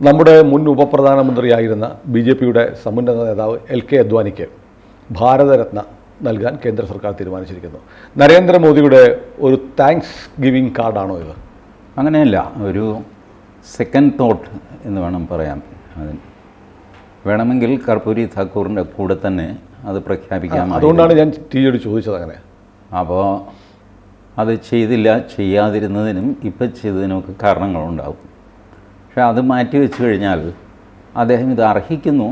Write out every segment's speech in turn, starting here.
നമ്മുടെ മുൻ ഉപപ്രധാനമന്ത്രിയായിരുന്ന ബി.ജെ.പിയുടെ സമുന്നത നേതാവ് എൽ.കെ. അദ്വാനിക്ക് ഭാരതരത്ന നൽകാൻ കേന്ദ്ര സർക്കാർ തീരുമാനിച്ചിരിക്കുന്നു. നരേന്ദ്രമോദിയുടെ ഒരു താങ്ക്സ് ഗിവിംഗ് കാർഡാണോ ഇത്? അങ്ങനെയല്ല, ഒരു സെക്കൻഡ് തോട്ട് എന്ന് വേണം പറയാൻ. അതിന് വേണമെങ്കിൽ കർപ്പൂരി താക്കൂറിൻ്റെ കൂടെ തന്നെ അത് പ്രഖ്യാപിക്കാം. അതുകൊണ്ടാണ് ഞാൻ ടിയോട് ചോദിച്ചത് അങ്ങനെ. അപ്പോൾ അത് ചെയ്തില്ല, ചെയ്യാതിരുന്നതിനും ഇപ്പം ചെയ്തതിനുമൊക്കെ കാരണങ്ങളുണ്ടാവും. പക്ഷെ അത് മാറ്റി വെച്ച് കഴിഞ്ഞാൽ അദ്ദേഹം ഇത് അർഹിക്കുന്നു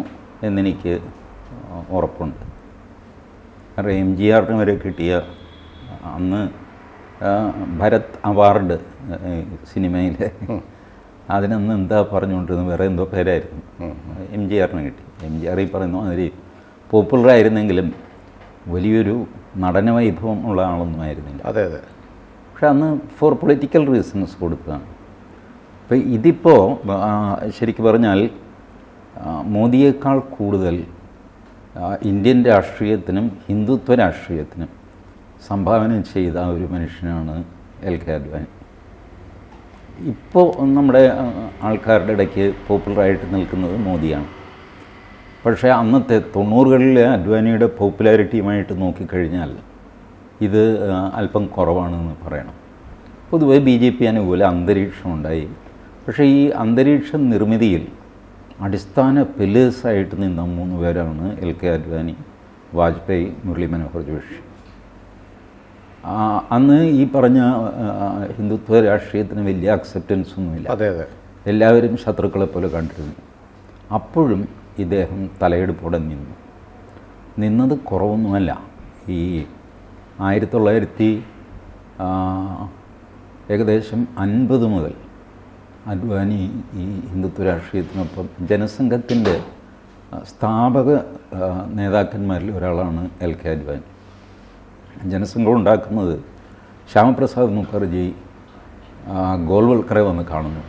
എന്നെനിക്ക് ഉറപ്പുണ്ട്. കാരണം എം.ജി.ആറിന് വരെ കിട്ടിയ അന്ന് ഭരത് അവാർഡ് സിനിമയിലെ അതിനന്ന് എന്താ പറഞ്ഞുകൊണ്ടിരുന്നത്, വേറെ എന്തോ പേരായിരുന്നു. എം.ജി.ആറിന് കിട്ടി. എം.ജി.ആർ ഈ പറയുന്നു അതിൽ പോപ്പുലറായിരുന്നെങ്കിലും വലിയൊരു നടന വൈഭവം ഉള്ള ആളൊന്നും ആയിരുന്നില്ല. അതെ അതെ. പക്ഷെ അന്ന് ഫോർ പൊളിറ്റിക്കൽ റീസൺസ് കൊടുത്തതാണ്. അപ്പോൾ ഇതിപ്പോൾ ശരിക്കും പറഞ്ഞാൽ മോദിയേക്കാൾ കൂടുതൽ ഇന്ത്യൻ രാഷ്ട്രീയത്തിനും ഹിന്ദുത്വ രാഷ്ട്രീയത്തിനും സംഭാവന ചെയ്ത ഒരു മനുഷ്യനാണ് എൽ.കെ. അദ്വാനി. ഇപ്പോൾ നമ്മുടെ ആൾക്കാരുടെ ഇടയ്ക്ക് പോപ്പുലറായിട്ട് നിൽക്കുന്നത് മോദിയാണ്. പക്ഷേ അന്നത്തെ 90കളിലെ അദ്വാനിയുടെ പോപ്പുലാരിറ്റിയുമായിട്ട് നോക്കിക്കഴിഞ്ഞാൽ ഇത് അല്പം കുറവാണെന്ന് പറയണം. പൊതുവെ ബി.ജെ.പി അനുകൂല അന്തരീക്ഷമുണ്ടായി. പക്ഷേ ഈ അന്തരീക്ഷ നിർമ്മിതിയിൽ അടിസ്ഥാന പില്ലേഴ്സായിട്ട് നിന്ന 3 പേരാണ് എൽ.കെ. അദ്വാനി, വാജ്പേയി, മുരളി മനോഹർ ജോഷി. അന്ന് ഈ പറഞ്ഞ ഹിന്ദുത്വ രാഷ്ട്രീയത്തിന് വലിയ അക്സെപ്റ്റൻസ് ഒന്നുമില്ല. അതെ അതെ. എല്ലാവരും ശത്രുക്കളെ പോലെ കണ്ടിരുന്നു. അപ്പോഴും ഇദ്ദേഹം തലയെടുപ്പോടെ നിന്നത് കുറവൊന്നുമല്ല. ഈ 1950 മുതൽ അദ്വാനി ഈ ഹിന്ദുത്വ രാഷ്ട്രീയത്തിനൊപ്പം ജനസംഘത്തിൻ്റെ സ്ഥാപക നേതാക്കന്മാരിൽ ഒരാളാണ് എൽ.കെ. അദ്വാനി. ജനസംഘം ഉണ്ടാക്കുന്നത് ശ്യാമപ്രസാദ് മുഖർജി ഗോൾവൽക്കറെ വന്ന് കാണുന്നു.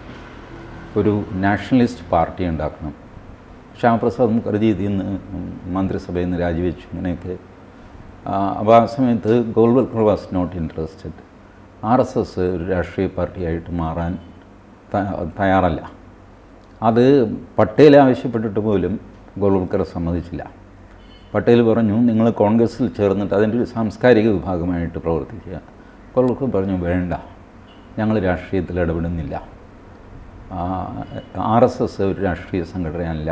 ഒരു നാഷണലിസ്റ്റ് പാർട്ടി ഉണ്ടാക്കണം. ശ്യാമപ്രസാദ് മുഖർജി ഇതിൽ നിന്ന് മന്ത്രിസഭയിൽ നിന്ന് രാജിവെച്ചു. ഇങ്ങനെയൊക്കെ. അപ്പോൾ ആ സമയത്ത് Golwalkar was not interested. RSS ഒരു രാഷ്ട്രീയ പാർട്ടിയായിട്ട് മാറാൻ തയ്യാറല്ല. അത് പട്ടേൽ ആവശ്യപ്പെട്ടിട്ട് പോലും ഗോൾവൽക്കർ സമ്മതിച്ചില്ല. പട്ടേൽ പറഞ്ഞു, നിങ്ങൾ കോൺഗ്രസ്സിൽ ചേർന്നിട്ട് അതിൻ്റെ ഒരു സാംസ്കാരിക വിഭാഗമായിട്ട് പ്രവർത്തിക്കുക. ഗോൾവൽക്കർ പറഞ്ഞു, വേണ്ട, ഞങ്ങൾ രാഷ്ട്രീയത്തിൽ ഇടപെടുന്നില്ല. RSS ഒരു രാഷ്ട്രീയ സംഘടനയല്ല,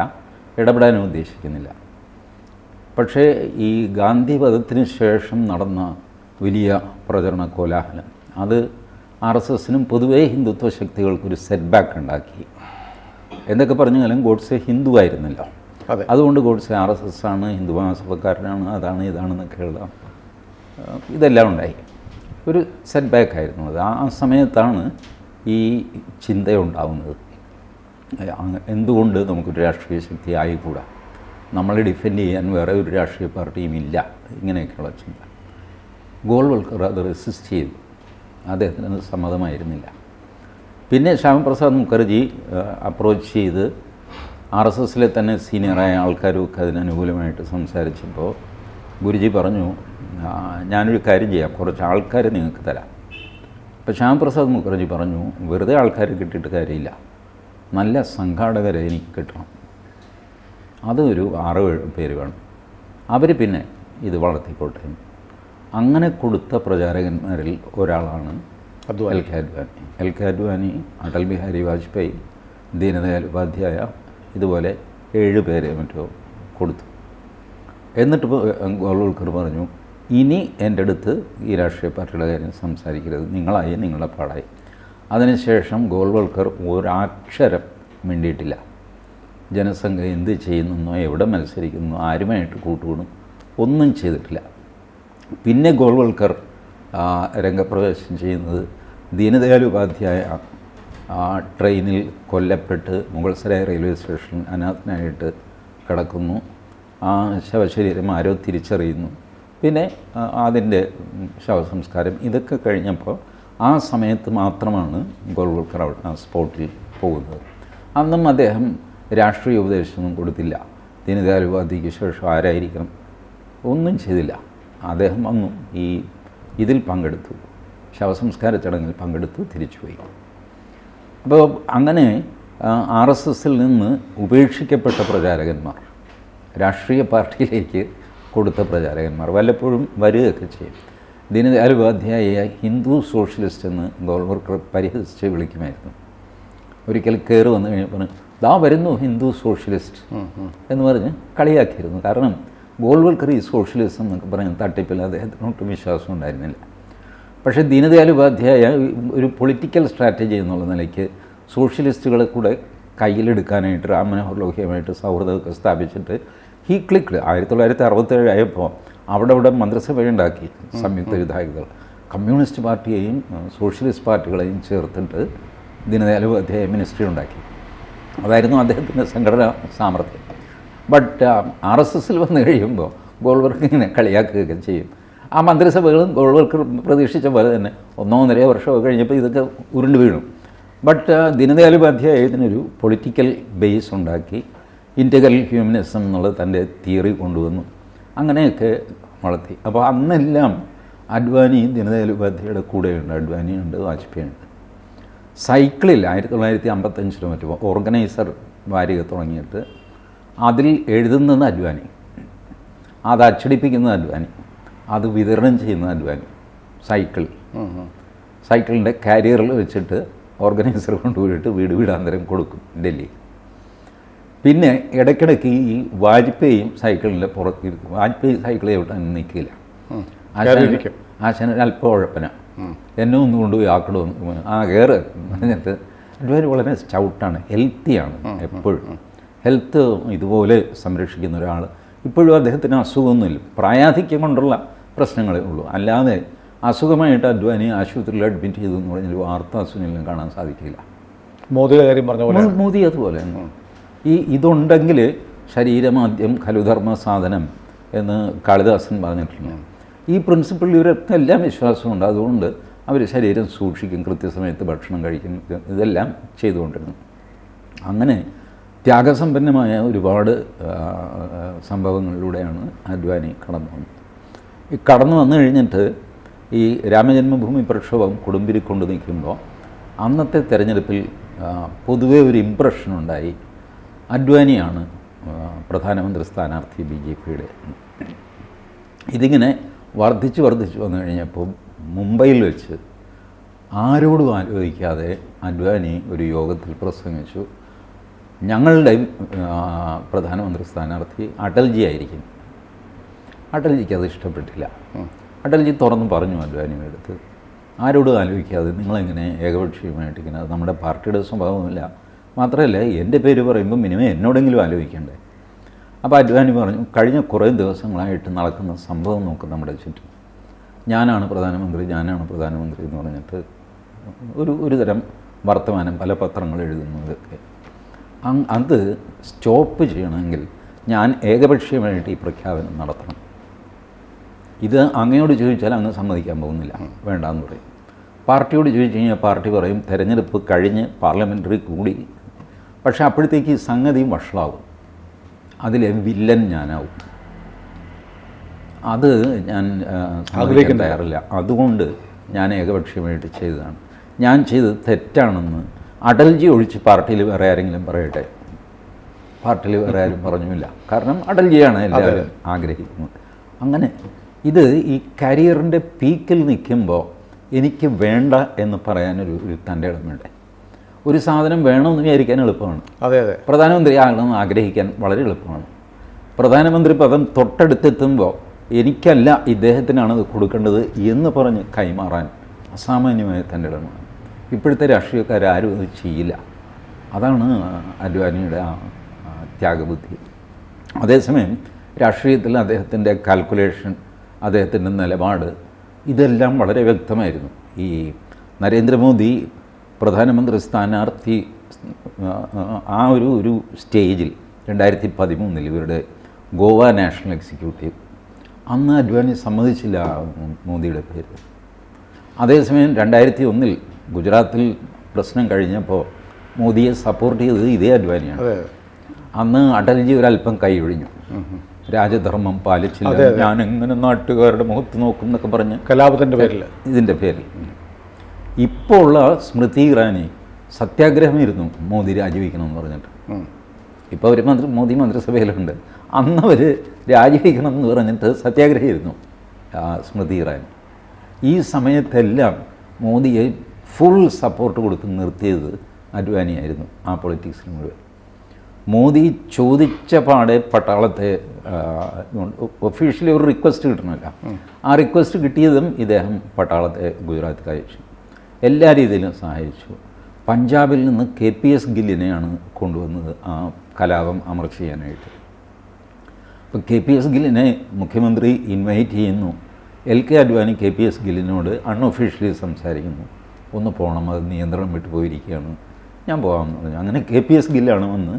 ഇടപെടാനും ഉദ്ദേശിക്കുന്നില്ല. പക്ഷേ ഈ ഗാന്ധി വധത്തിന് ശേഷം നടന്ന വലിയ പ്രചരണ കോലാഹലം അത് RSSനും പൊതുവേ ഹിന്ദുത്വ ശക്തികൾക്കൊരു സെറ്റ് ബാക്ക് ഉണ്ടാക്കി. എന്തൊക്കെ പറഞ്ഞാലും ഗോഡ്സെ ഹിന്ദു ആയിരുന്നല്ലോ. അതുകൊണ്ട് ഗോഡ്സെ RSS ആണ്, ഹിന്ദു മഹാസഭക്കാരനാണ്, അതാണ് ഇതാണെന്നൊക്കെയുള്ള ഇതെല്ലാം ഉണ്ടായി. ഒരു സെറ്റ് ബാക്ക് ആയിരുന്നു അത്. ആ സമയത്താണ് ഈ ചിന്തയുണ്ടാവുന്നത്, എന്തുകൊണ്ട് നമുക്കൊരു രാഷ്ട്രീയ ശക്തി ആയിക്കൂടാ, നമ്മളെ ഡിഫെൻഡ് ചെയ്യാൻ വേറെ ഒരു രാഷ്ട്രീയ പാർട്ടിയും ഇല്ല, ഇങ്ങനെയൊക്കെയുള്ള ചിന്ത. ഗോൾവൽക്കർ അത് റെസിസ്റ്റ് ചെയ്തു. അദ്ദേഹത്തിന് അത് സമ്മതമായിരുന്നില്ല. പിന്നെ ശ്യാമപ്രസാദ് മുഖർജി അപ്രോച്ച് ചെയ്ത് RSSലെ തന്നെ സീനിയറായ ആൾക്കാരൊക്കെ അതിനനുകൂലമായിട്ട് സംസാരിച്ചപ്പോൾ ഗുരുജി പറഞ്ഞു, ഞാനൊരു കാര്യം ചെയ്യാം, കുറച്ച് ആൾക്കാരെ നിങ്ങൾക്ക് തരാം. അപ്പോൾ ശ്യാമപ്രസാദ് മുഖർജി പറഞ്ഞു, വെറുതെ ആൾക്കാരെ കിട്ടിയിട്ട് കാര്യമില്ല, നല്ല സംഘാടകരെ എനിക്ക് കിട്ടണം. അതൊരു 6-7 പേര് വേണം, അവർ പിന്നെ ഇത് വളർത്തിക്കോട്ടെ. അങ്ങനെ കൊടുത്ത പ്രചാരകന്മാരിൽ ഒരാളാണ് എൽ.കെ. അദ്വാനി. എൽ.കെ. അദ്വാനി, അടൽ ബിഹാരി വാജ്പേയി, ദീനദയാൽ ഉപാധ്യായ, ഇതുപോലെ 7 പേരെ മറ്റോ കൊടുത്തു. എന്നിട്ട് ഗോൾവൽക്കർ പറഞ്ഞു, ഇനി എൻ്റെ അടുത്ത് ഈ രാഷ്ട്രീയ പാർട്ടിയുടെ കാര്യം സംസാരിക്കരുത്, നിങ്ങളായി നിങ്ങളുടെ പാടായി. അതിനുശേഷം ഗോൾവൽക്കർ ഒരക്ഷരം മിണ്ടിയിട്ടില്ല. ജനസംഘം എന്ത് ചെയ്യുന്നോ, എവിടെ മത്സരിക്കുന്നു, ആരുമായിട്ട് കൂട്ടുകൂടും, ഒന്നും ചെയ്തിട്ടില്ല. പിന്നെ ഗോൾവൽക്കർ രംഗപ്രവേശം ചെയ്യുന്നത് ദീനദയാൽ ഉപാധ്യായ ട്രെയിനിൽ കൊല്ലപ്പെട്ട് മുഗൾസരായ് റെയിൽവേ സ്റ്റേഷൻ അനാഥനായിട്ട് കിടക്കുന്നു. ആ ശവശരീരം ആരോ തിരിച്ചറിയുന്നു. പിന്നെ അതിൻ്റെ ശവസംസ്കാരം ഇതൊക്കെ കഴിഞ്ഞപ്പോൾ ആ സമയത്ത് മാത്രമാണ് ഗോൾവൽക്കർ അവിടെ ആ സ്പോട്ടിൽ പോകുന്നത്. അന്നും അദ്ദേഹം രാഷ്ട്രീയ ഉപദേശമൊന്നും കൊടുത്തില്ല. ദീനദയാൽ ഉപാധ്യയ്ക്ക് ശേഷം ആരായിരിക്കണം, ഒന്നും ചെയ്തില്ല. അദ്ദേഹം വന്നു, ഇതിൽ പങ്കെടുത്തു, ശവസംസ്കാര ചടങ്ങിൽ പങ്കെടുത്തു, തിരിച്ചുപോയി. അപ്പോൾ അങ്ങനെ RSSൽ നിന്ന് ഉപേക്ഷിക്കപ്പെട്ട പ്രചാരകന്മാർ, രാഷ്ട്രീയ പാർട്ടിയിലേക്ക് കൊടുത്ത പ്രചാരകന്മാർ വല്ലപ്പോഴും വരികയൊക്കെ ചെയ്യും. ദീനദയാൽ ഉപാധ്യായ ഹിന്ദു സോഷ്യലിസ്റ്റ് എന്ന് ഗോൾവൽക്കർ പരിഹസിച്ച് വിളിക്കുമായിരുന്നു. ഒരിക്കൽ കയറി വന്നു കഴിഞ്ഞപ്പോൾ ദാ വരുന്നു ഹിന്ദു സോഷ്യലിസ്റ്റ് എന്ന് പറഞ്ഞ് കളിയാക്കിയിരുന്നു. കാരണം ഗോൾവൽക്കർ ഈ സോഷ്യലിസം എന്നൊക്കെ പറഞ്ഞ് തട്ടിപ്പിൽ അദ്ദേഹത്തിന് ഒട്ടും വിശ്വാസം ഉണ്ടായിരുന്നില്ല. പക്ഷേ ദീനദയാൽ ഉപാധ്യായ ഒരു പൊളിറ്റിക്കൽ സ്ട്രാറ്റജി എന്നുള്ള നിലയ്ക്ക് സോഷ്യലിസ്റ്റുകളെ കൂടെ കയ്യിലെടുക്കാനായിട്ട് റാം മനോഹർ ലോഹ്യയുമായിട്ട് സൗഹൃദമൊക്കെ സ്ഥാപിച്ചിട്ട് ഹീ ക്ലിക്ഡ്. 1967 ആയപ്പോൾ അവിടെ മന്ത്രിസഭയുണ്ടാക്കി സംയുക്ത വിധായകർ. കമ്മ്യൂണിസ്റ്റ് പാർട്ടിയെയും സോഷ്യലിസ്റ്റ് പാർട്ടികളെയും ചേർത്തിട്ട് ദീനദയാൽ ഉപാധ്യായ മിനിസ്ട്രി ഉണ്ടാക്കി. അതായിരുന്നു അദ്ദേഹത്തിൻ്റെ സംഘടനാ സാമർഥ്യം. ബട്ട് RSSൽ വന്നു കഴിയുമ്പോൾ ഗോൾവൽക്കർ ഇങ്ങനെ കളിയാക്കുകയൊക്കെ ചെയ്യും. ആ മന്ത്രിസഭകളും ഗോൾവൽക്കർ പ്രതീക്ഷിച്ച പോലെ തന്നെ 1.5 വർഷമൊക്കെ കഴിഞ്ഞപ്പോൾ ഇതൊക്കെ ഉരുണ്ട് വീണു. ബട്ട് ദീനദയാൽ ഉപാധ്യായ ഇതിനൊരു പൊളിറ്റിക്കൽ ബേസ് ഉണ്ടാക്കി ഇൻറ്റഗ്രൽ ഹ്യൂമനിസം എന്നുള്ള തൻ്റെ തിയറി കൊണ്ടുവന്നു. അങ്ങനെയൊക്കെ വളർത്തി. അപ്പോൾ അന്നെല്ലാം അദ്വാനി ദീനദയാൽ ഉപാധ്യായയുടെ കൂടെയുണ്ട്. അദ്വാനിയുണ്ട്, വാജ്പേയിയുണ്ട്. സൈക്കിളിൽ 1955 മറ്റോ ഓർഗനൈസർ വാരിക തുടങ്ങിയിട്ട് അതിൽ എഴുതുന്നത് അദ്വാനി, അത് അച്ചടിപ്പിക്കുന്നത് അദ്വാനി, അത് വിതരണം ചെയ്യുന്നത് അദ്വാനി. സൈക്കിളിൻ്റെ കാരിയറിൽ വെച്ചിട്ട് ഓർഗനൈസർ കൊണ്ടുപോയിട്ട് വീടാന്തരം കൊടുക്കും ഡൽഹി. പിന്നെ ഇടയ്ക്കിടയ്ക്ക് ഈ വാജ്പേയിയും സൈക്കിളിൻ്റെ പുറത്തിരിക്കും. വാജ്പേയി സൈക്കിളിൽ എവിടെ നിൽക്കില്ല. ആശാൻ അല്പം ഉഴപ്പന, എന്നെ ഒന്ന് കൊണ്ടുപോയി ആക്കണമെന്ന് കയറ് പറഞ്ഞിട്ട്. അദ്വാനി വളരെ സ്റ്റൗട്ടാണ്, ഹെൽത്തിയാണ്. എപ്പോഴും ഹെൽത്ത് ഇതുപോലെ സംരക്ഷിക്കുന്ന ഒരാൾ. ഇപ്പോഴും അദ്ദേഹത്തിന് അസുഖമൊന്നുമില്ല, പ്രായാധിക്യം കൊണ്ടുള്ള പ്രശ്നങ്ങളേ ഉള്ളൂ. അല്ലാതെ അസുഖമായിട്ട് അദ്വാനി ആശുപത്രിയിൽ അഡ്മിറ്റ് ചെയ്തു എന്ന് പറഞ്ഞാൽ വാർത്താ സുനിലും കാണാൻ സാധിക്കില്ല. മോദിയുടെ കാര്യം പറഞ്ഞ പോലെ മോദി അതുപോലെ ഇതുണ്ടെങ്കിൽ ശരീരമാദ്യം ഖലുധർമ്മ സാധനം എന്ന് കാളിദാസൻ പറഞ്ഞിട്ടുണ്ട്. ഈ പ്രിൻസിപ്പിൾ ഇവരൊക്കെ എല്ലാം വിശ്വാസമുണ്ട്. അതുകൊണ്ട് അവർ ശരീരം സൂക്ഷിക്കും, കൃത്യസമയത്ത് ഭക്ഷണം കഴിക്കും, ഇതെല്ലാം ചെയ്തുകൊണ്ടിരുന്നു. അങ്ങനെ ത്യാഗസമ്പന്നമായ ഒരുപാട് സംഭവങ്ങളിലൂടെയാണ് അദ്വാനി കടന്നു വന്നത്. ഈ കടന്നു വന്നു കഴിഞ്ഞിട്ട് ഈ രാമജന്മഭൂമി പ്രക്ഷോഭം കൊടുമ്പിരിക്കൊണ്ട് നിൽക്കുമ്പോൾ അന്നത്തെ തെരഞ്ഞെടുപ്പിൽ പൊതുവേ ഒരു ഇമ്പ്രഷനുണ്ടായി, അദ്വാനിയാണ് പ്രധാനമന്ത്രി സ്ഥാനാർത്ഥി BJPയുടെ. ഇതിങ്ങനെ വർദ്ധിച്ച് വന്നു കഴിഞ്ഞപ്പോൾ മുംബൈയിൽ വെച്ച് ആരോടും ആലോചിക്കാതെ അദ്വാനി ഒരു യോഗത്തിൽ പ്രസംഗിച്ചു, ഞങ്ങളുടെ പ്രധാനമന്ത്രി സ്ഥാനാർത്ഥി അടൽജി ആയിരിക്കും. അടൽജിക്ക് അത് ഇഷ്ടപ്പെട്ടില്ല. അടൽജി തുറന്ന് പറഞ്ഞു അദ്വാനിയുടെ അടുത്ത്, ആരോടും ആലോചിക്കാതെ നിങ്ങളെങ്ങനെ ഏകപക്ഷീയമായിട്ട് ഇങ്ങനെ, അത് നമ്മുടെ പാർട്ടിയുടെ സ്വഭാവമില്ല, മാത്രമല്ല എൻ്റെ പേര് പറയുമ്പോൾ മിനിമം എന്നോടെങ്കിലും ആലോചിക്കണ്ടേ. അപ്പോൾ അദ്വാനി പറഞ്ഞു, കഴിഞ്ഞ കുറേ ദിവസങ്ങളായിട്ട് നടക്കുന്ന സംഭവം നോക്കും നമ്മുടെ ചുറ്റും, ഞാനാണ് പ്രധാനമന്ത്രി എന്ന് പറഞ്ഞിട്ട് ഒരു തരം വർത്തമാനം പല പത്രങ്ങൾ എഴുതുന്നതൊക്കെ. അത് സ്റ്റോപ്പ് ചെയ്യണമെങ്കിൽ ഞാൻ ഏകപക്ഷീയമായിട്ട് ഈ പ്രഖ്യാപനം നടത്തണം. ഇത് അങ്ങയോട് ചോദിച്ചാൽ അങ്ങ് സമ്മതിക്കാൻ പോകുന്നില്ല, വേണ്ടാന്ന് പറയും. പാർട്ടിയോട് ചോദിച്ചു കഴിഞ്ഞാൽ പാർട്ടി പറയും തെരഞ്ഞെടുപ്പ് കഴിഞ്ഞ് പാർലമെൻ്ററി കൂടി. പക്ഷേ അപ്പോഴത്തേക്ക് ഈ സംഗതിയും വഷളാവും, അതിലെ വില്ലൻ ഞാനാവും. അത് ഞാൻ ആഗ്രഹിക്കാൻ തയ്യാറില്ല. അതുകൊണ്ട് ഞാൻ ഏകപക്ഷീയമായിട്ട് ചെയ്തതാണ്. ഞാൻ ചെയ്തത് തെറ്റാണെന്ന് അടൽജി ഒഴിച്ച് പാർട്ടിയിൽ വേറെ ആരെങ്കിലും പറയട്ടെ. പാർട്ടിയിൽ വേറെ ആരും പറഞ്ഞില്ല. കാരണം അടൽജിയാണ് എല്ലാവരും ആഗ്രഹിക്കുന്നത്. അങ്ങനെ ഇത് ഈ കരിയറിൻ്റെ പീക്കിൽ നിൽക്കുമ്പോൾ എനിക്ക് വേണ്ട എന്ന് പറയാനൊരു തൻ്റെ ഇടം വേണ്ടേ. ഒരു സാധനം വേണമെന്ന് വിചാരിക്കാൻ എളുപ്പമാണ്. അതെ അതെ. പ്രധാനമന്ത്രി ആകണമെന്ന് ആഗ്രഹിക്കാൻ വളരെ എളുപ്പമാണ്. പ്രധാനമന്ത്രി പദം തൊട്ടടുത്തെത്തുമ്പോൾ എനിക്കല്ല ഇദ്ദേഹത്തിനാണത് കൊടുക്കേണ്ടത് എന്ന് പറഞ്ഞ് കൈമാറാൻ അസാമാന്യമായ തൻ്റെ ഇടമാണ്. ഇപ്പോഴത്തെ രാഷ്ട്രീയക്കാരും അത് ചെയ്യില്ല. അതാണ് അദ്വാനിയുടെ ആ ത്യാഗബുദ്ധി. അതേസമയം രാഷ്ട്രീയത്തിൽ അദ്ദേഹത്തിൻ്റെ കാൽക്കുലേഷൻ, അദ്ദേഹത്തിൻ്റെ നിലപാട്, ഇതെല്ലാം വളരെ വ്യക്തമായിരുന്നു. ഈ നരേന്ദ്രമോദി പ്രധാനമന്ത്രി സ്ഥാനാർത്ഥി ആ ഒരു സ്റ്റേജിൽ 2013 ഇവരുടെ ഗോവ നാഷണൽ എക്സിക്യൂട്ടീവ്, അന്ന് അദ്വാനി സമ്മതിച്ചില്ല മോദിയുടെ പേര്. അതേസമയം 2001 ഗുജറാത്തിൽ പ്രശ്നം കഴിഞ്ഞപ്പോൾ മോദിയെ സപ്പോർട്ട് ചെയ്തത് ഇതേ അദ്വാനിയാണ്. അന്ന് അടൽജി ഒരല്പം കൈയൊഴിഞ്ഞു, രാജധർമ്മം പാലിച്ചില്ല, ഞാൻ എങ്ങനെ നാട്ടുകാരുടെ മുഖത്ത് നോക്കും എന്നൊക്കെ പറഞ്ഞ് കലാപത്തിൻ്റെ പേരിൽ, ഇതിൻ്റെ പേരിൽ. ഇപ്പോൾ ഉള്ള സ്മൃതി ഇറാനി സത്യാഗ്രഹമായിരുന്നു മോദി രാജിവെക്കണമെന്ന് പറഞ്ഞിട്ട്. ഇപ്പോൾ അവർ മോദി മന്ത്രിസഭയിലുണ്ട്. അന്നവർ രാജിവെക്കണം എന്ന് പറഞ്ഞിട്ട് സത്യാഗ്രഹമായിരുന്നു സ്മൃതി ഇറാനി. ഈ സമയത്തെല്ലാം മോദിയെ ഫുൾ സപ്പോർട്ട് കൊടുത്ത് നിർത്തിയത് അദ്വാനിയായിരുന്നു ആ പൊളിറ്റിക്സിന് മുഴുവൻ. മോദി ചോദിച്ച പാടെ പട്ടാളത്തെ ഒഫീഷ്യലി ഒരു റിക്വസ്റ്റ് കിട്ടണമല്ല, ആ റിക്വസ്റ്റ് കിട്ടിയതും ഇദ്ദേഹം പട്ടാളത്തെ ഗുജറാത്തിൽ അയച്ചു, എല്ലാ രീതിയിലും സഹായിച്ചു. പഞ്ചാബിൽ നിന്ന് KPS ഗില്ലിനെയാണ് കൊണ്ടുവന്നത് ആ കലാപം അമർച്ച ചെയ്യാനായിട്ട്. അപ്പോൾ KPS ഗില്ലിനെ മുഖ്യമന്ത്രി ഇൻവൈറ്റ് ചെയ്യുന്നു. LK അദ്വാനി KPS ഗില്ലിനോട് അൺഒഫീഷ്യലി സംസാരിക്കുന്നു, ഒന്ന് പോകണം, അത് നിയന്ത്രണം വിട്ടു പോയിരിക്കുകയാണ്, ഞാൻ പോകാമെന്ന് പറഞ്ഞു. അങ്ങനെ KPS ഗില്ലാണ് വന്ന്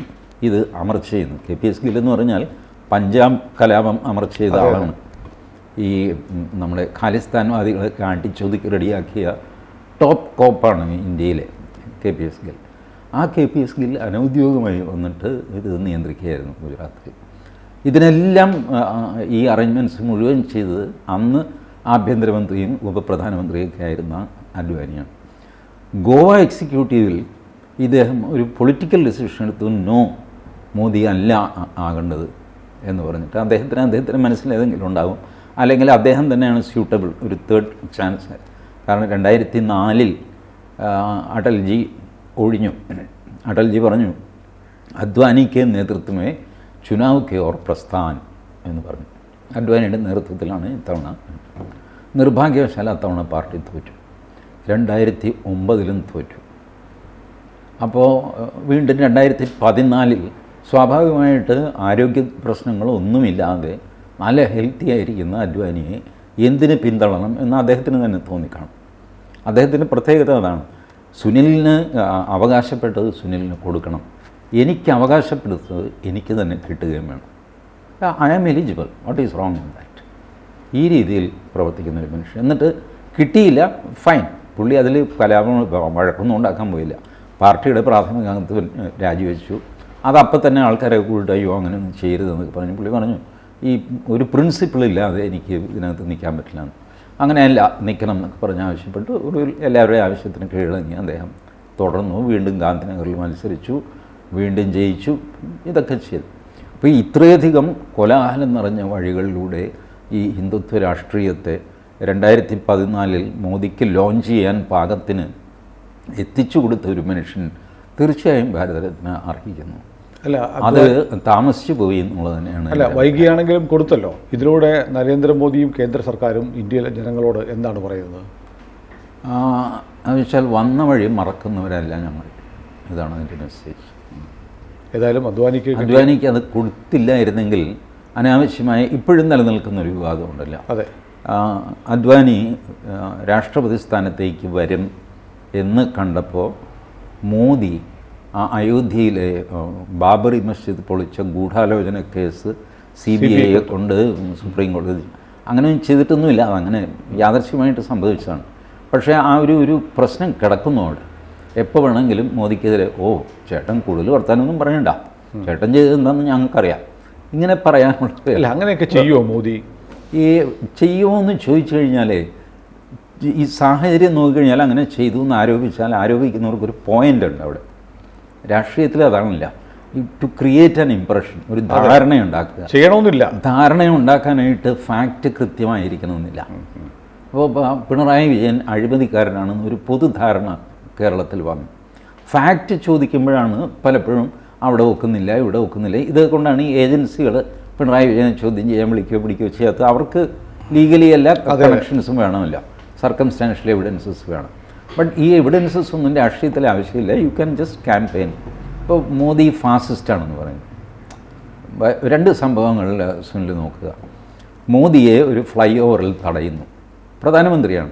ഇത് അമർച്ച ചെയ്യുന്നു. KPS ഗില്ലെന്ന് പറഞ്ഞാൽ പഞ്ചാബ് കലാപം അമർച്ച ചെയ്ത ആളാണ്. ഈ നമ്മുടെ ഖാലിസ്ഥാൻവാദികളെ കാട്ടിച്ചൊതുക്കി റെഡിയാക്കിയ ടോപ്പ് കോപ്പാണ് ഇന്ത്യയിലെ KPS ഗിൽ. ആ KPS ഗിൽ അനൗദ്യോഗികമായി വന്നിട്ട് ഇത് നിയന്ത്രിക്കുകയായിരുന്നു ഗുജറാത്തിൽ. ഇതിനെല്ലാം ഈ അറേഞ്ച്മെൻറ്റ്സ് മുഴുവൻ ചെയ്തത് അന്ന് ആഭ്യന്തരമന്ത്രിയും ഉപപ്രധാനമന്ത്രിയൊക്കെ ആയിരുന്ന അദ്വാനിയാണ്. ഗോവ എക്സിക്യൂട്ടീവിൽ ഇദ്ദേഹം ഒരു പൊളിറ്റിക്കൽ ഡിസിഷൻ എടുത്തു, നോ, മോദി അല്ല ആകേണ്ടത് എന്ന് പറഞ്ഞിട്ട്. അദ്ദേഹത്തിന് മനസ്സിലേതെങ്കിലും ഉണ്ടാകും, അല്ലെങ്കിൽ അദ്ദേഹം തന്നെയാണ് സ്യൂട്ടബിൾ, ഒരു തേർഡ് ചാൻസ്. കാരണം 2004 അടൽജി ഒഴിഞ്ഞു. അടൽജി പറഞ്ഞു, അദ്വാനിക്ക് നേതൃത്വമേ ചുനാവ് കെ ഓർ പ്രസ്ഥാൻ എന്ന് പറഞ്ഞു. അദ്വാനിയുടെ നേതൃത്വത്തിലാണ് ഇത്തവണ. നിർഭാഗ്യവശാൽ അത്തവണ പാർട്ടി തോറ്റു. 2009 തോറ്റു. അപ്പോൾ വീണ്ടും 2014 സ്വാഭാവികമായിട്ട് ആരോഗ്യ പ്രശ്നങ്ങളൊന്നുമില്ലാതെ നല്ല ഹെൽത്തി ആയിരിക്കുന്ന അദ്വാനിയെ എന്തിന് പിന്തള്ളണം എന്ന് അദ്ദേഹത്തിന് തന്നെ തോന്നിക്കാണും. അദ്ദേഹത്തിൻ്റെ പ്രത്യേകത അതാണ്, സുനിലിന് അവകാശപ്പെട്ടത് സുനിലിന് കൊടുക്കണം, എനിക്ക് അവകാശപ്പെടുത്തത് എനിക്ക് തന്നെ കിട്ടുകയും വേണം. I am eligible, what is wrong in that? ഈ രീതിയിൽ പ്രവർത്തിക്കുന്ന ഒരു മനുഷ്യൻ. എന്നിട്ട് കിട്ടിയില്ല, ഫൈൻ, പുള്ളി അതിൽ കലാപം വഴക്കൊന്നും ഉണ്ടാക്കാൻ പോയില്ല. പാർട്ടിയുടെ പ്രാഥമിക അംഗത്വം രാജിവെച്ചു. അതപ്പം തന്നെ ആൾക്കാരെ കൂടിയിട്ട് അയ്യോ അങ്ങനെയൊന്നും ചെയ്യരുതെന്നൊക്കെ പറഞ്ഞു. പുള്ളി പറഞ്ഞു, ഈ ഒരു പ്രിൻസിപ്പിളില്ലാതെ എനിക്ക് ഇതിനകത്ത് നിൽക്കാൻ പറ്റില്ല, അങ്ങനെയല്ല നിൽക്കണം എന്നൊക്കെ പറഞ്ഞ് ആവശ്യപ്പെട്ടു. ഒരു എല്ലാവരുടെയും ആവശ്യത്തിന് കീഴടങ്ങി അദ്ദേഹം തുടർന്നു. വീണ്ടും ഗാന്ധിനഗറിൽ മത്സരിച്ചു, വീണ്ടും ജയിച്ചു, ഇതൊക്കെ ചെയ്തു. അപ്പോൾ ഇത്രയധികം കോലാഹലം നിറഞ്ഞ വഴികളിലൂടെ ഈ ഹിന്ദുത്വ രാഷ്ട്രീയത്തെ 2014 മോദിക്ക് ലോഞ്ച് ചെയ്യാൻ പാകത്തിന് എത്തിച്ചു കൊടുത്ത ഒരു മനുഷ്യൻ തീർച്ചയായും ഭാരതരത്ന അർഹിക്കുന്നു. അല്ല, അത് താമസിച്ചു പോയി എന്നുള്ളത് തന്നെയാണ്. അല്ല, വൈകിയാണെങ്കിലും കൊടുത്തല്ലോ. ഇതിലൂടെ നരേന്ദ്രമോദിയും കേന്ദ്ര സർക്കാരും ഇന്ത്യയിലെ ജനങ്ങളോട് എന്താണ് പറയുന്നത്? എന്ന് വെച്ചാൽ വന്ന വഴി മറക്കുന്നവരല്ല ഞങ്ങൾ, ഇതാണ് അതിൻ്റെ മെസ്സേജ്. ഏതായാലും അദ്വാനിക്ക് അത് കൊടുത്തില്ലായിരുന്നെങ്കിൽ അനാവശ്യമായ ഇപ്പോഴും നിലനിൽക്കുന്ന ഒരു വിവാദമുണ്ടല്ലോ. അതെ, അദ്വാനി രാഷ്ട്രപതി സ്ഥാനത്തേക്ക് വരും എന്ന് കണ്ടപ്പോൾ മോദി ആ അയോധ്യയിലെ ബാബറി മസ്ജിദ് പൊളിച്ച ഗൂഢാലോചന കേസ് CBI കൊണ്ട് സുപ്രീം കോടതി അങ്ങനെയൊന്നും ചെയ്തിട്ടൊന്നുമില്ല, അതങ്ങനെ യാദർച്ഛ്യമായിട്ട് സംഭവിച്ചതാണ്. പക്ഷേ ആ ഒരു പ്രശ്നം കിടക്കുന്നു അവിടെ. എപ്പോൾ വേണമെങ്കിലും മോദിക്കെതിരെ ചേട്ടൻ കൂടുതൽ വർത്താനൊന്നും പറയണ്ട, ചേട്ടൻ ചെയ്തതെന്താണെന്ന് ഞങ്ങൾക്കറിയാം, ഇങ്ങനെ പറയാനുള്ള. അങ്ങനെയൊക്കെ ചെയ്യുമോ മോദി? ചെയ്യുമോ എന്ന് ചോദിച്ചു കഴിഞ്ഞാലേ, ഈ സാഹചര്യം നോക്കിക്കഴിഞ്ഞാൽ അങ്ങനെ ചെയ്തു എന്ന് ആരോപിച്ചാൽ ആരോപിക്കുന്നവർക്കൊരു പോയിൻ്റ് ഉണ്ട് അവിടെ. രാഷ്ട്രീയത്തിൽ അതാണില്ല, ടു ക്രിയേറ്റ് ആൻ ഇംപ്രഷൻ, ഒരു ധാരണയുണ്ടാക്കുക. ചെയ്യണമെന്നില്ല, ധാരണയുണ്ടാക്കാനായിട്ട് ഫാക്റ്റ് കൃത്യമായിരിക്കണമെന്നില്ല. അപ്പോൾ പിണറായി വിജയൻ അഴിമതിക്കാരനാണെന്ന് ഒരു പൊതുധാരണ കേരളത്തിൽ വന്നു. ഫാക്റ്റ് ചോദിക്കുമ്പോഴാണ് പലപ്പോഴും അവിടെ ഒക്കുന്നില്ല, ഇവിടെ ഒക്കുന്നില്ല. ഇതുകൊണ്ടാണ് ഈ ഏജൻസികൾ പിണറായി വിജയനെ ചോദ്യം ചെയ്യാൻ പിടിക്കുകയോ ചെയ്യാത്ത. അവർക്ക് ലീഗലി എല്ലാ കണക്ഷൻസും വേണമല്ല, സർക്കംസ്റ്റാൻഷ്യൽ എവിഡൻസസ് വേണം. ബട്ട് ഈ എവിഡൻസസ് ഒന്നും രാഷ്ട്രീയത്തിൽ ആവശ്യമില്ല. You can just campaign. ഇപ്പോൾ മോദി ഫാസിസ്റ്റാണെന്ന് പറയുന്നത്. 2 സംഭവങ്ങളിൽ സുനിൽ നോക്കുക. മോദിയെ ഒരു ഫ്ലൈ ഓവറിൽ തടയുന്നു, പ്രധാനമന്ത്രിയാണ്.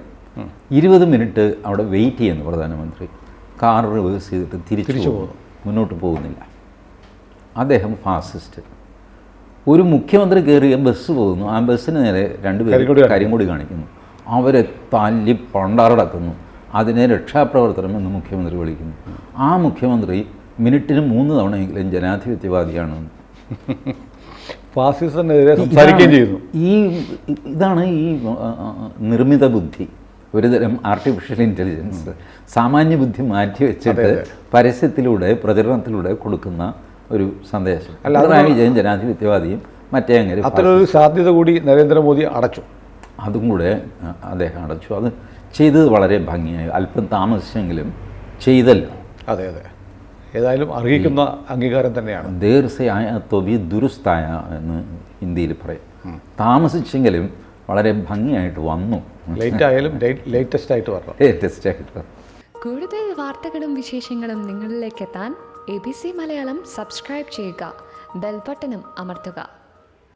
20 മിനിറ്റ് അവിടെ വെയിറ്റ് ചെയ്യുന്നു പ്രധാനമന്ത്രി. കാർ റിവേഴ്സ് ചെയ്തിട്ട് തിരിച്ചു പോകുന്നു, മുന്നോട്ട് പോകുന്നില്ല. അദ്ദേഹം ഫാസിസ്റ്റ്. ഒരു മുഖ്യമന്ത്രി കയറിയ ബസ് പോകുന്നു, ആ ബസ്സിന് നേരെ 2 പേര് കരിങ്കൊടി കാണിക്കുന്നു, അവരെ തല്ലി പണ്ടാറടക്കുന്നു. അതിനെ രക്ഷാപ്രവർത്തനം എന്ന് മുഖ്യമന്ത്രി വിളിക്കുന്നു. ആ മുഖ്യമന്ത്രി മിനിറ്റിന് 3 തവണയെങ്കിലും ജനാധിപത്യവാദിയാണ്. ഫാസിസത്തിനെതിരെ സംസാരിക്കുകയും ചെയ്യുന്നു. ഇതാണ് ഈ നിർമ്മിത ബുദ്ധി. ഒരുതരം ആർട്ടിഫിഷ്യൽ ഇൻ്റലിജൻസ് സാമാന്യ ബുദ്ധി മാറ്റി വെച്ചിട്ട് പരസ്യത്തിലൂടെ പ്രചരണത്തിലൂടെ കൊടുക്കുന്ന ഒരു സന്ദേശം. പിണറായി വിജയൻ ജനാധിപത്യവാദിയും മറ്റേ അങ്ങനെ അത്തരമൊരു സാധ്യത കൂടി നരേന്ദ്രമോദി അടച്ചു. അതും കൂടെ അദ്ദേഹം അടച്ചു. അത് ചെയ്തത് വളരെ ഭംഗിയായി, അല്പം താമസിച്ചെങ്കിലും ചെയ്തല്ലോ. അതെ അതെ, ഏതായാലും അർഹിക്കുന്ന അംഗീകാരം തന്നെയാണ്. ദേർസയായ തൊവി ദുരുസ്തായ എന്ന് ഹിന്ദിയിൽ പറയും. താമസിച്ചെങ്കിലും വളരെ ഭംഗിയായിട്ട് വന്നു. ലേറ്റ് ആയാലും ലേറ്റസ്റ്റ് ആയിട്ട് വരണം. ലേറ്റസ്റ്റ് ആയിട്ട്. കൂടുതൽ വാർത്തകളും വിശേഷങ്ങളും നിങ്ങളിലേക്ക് എത്താൻ ABC മലയാളം സബ്സ്ക്രൈബ് ചെയ്യുക, ബെൽ ബട്ടണും അമർത്തുക.